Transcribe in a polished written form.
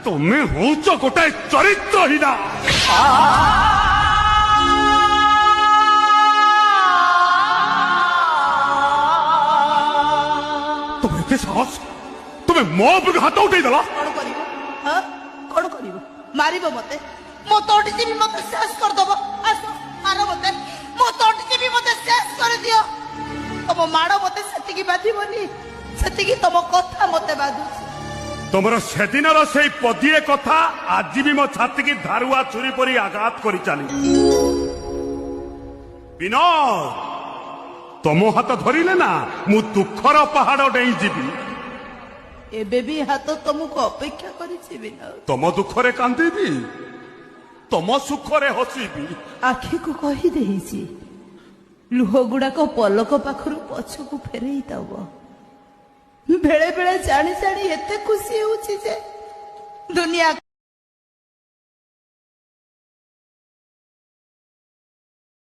তুমি হউছ গোটাଏ চরিত্রহীনা। তুমি এতে সাহস, তুমি ମୋ ଉପରକୁ ହାତ ଉଠେଇଦେଲ। କଣ କରିବ? ହଁ କଣ କରିବ? ମାରିବ ମତେ? ମୁଁ ତୋଠି ଯିବି, ମତେ ଶେଷ କରିଦବ। ଆସ ମାର ମତେ, ମୁଁ ତୋଠି ଯିବି, ମତେ ଶେଷ କରିଦିଅ। ତମ ମାଡ଼ ମତେ ସେତିକି ବାଧିବନି, ସେତିକି ତମ କଥା ମତେ ବାଧୁଛି। তোমার সেদিনর সেই পদিয়ে কথা আজ বি মো ছাতিকি ধারুয়া ছুরি পরি আঘাত করে চালি। বিনোদ, তম হাত ধরিলে না মু দুঃখর পাহাড় ডেই যাবি। ଏବେ ବି ହାତ ତମକୁ ଅପେକ୍ଷା କରିଛି ବିନୋଦ। ତମ ଦୁଃଖରେ କାନ୍ଦିବି, ତମ ସୁଖରେ ହସିବି। ଆଖିକୁ କହିଦେଇଛି, ଲୁହ ଗୁଡାକ ପଲକ ପାଖରୁ ପଛକୁ ଫେରେଇ ଦବ। ବେଳେ ବେଳେ ଜାଣି ଜାଣି ଏତେ ଖୁସି ହେଉଛି ଯେ ଦୁନିଆ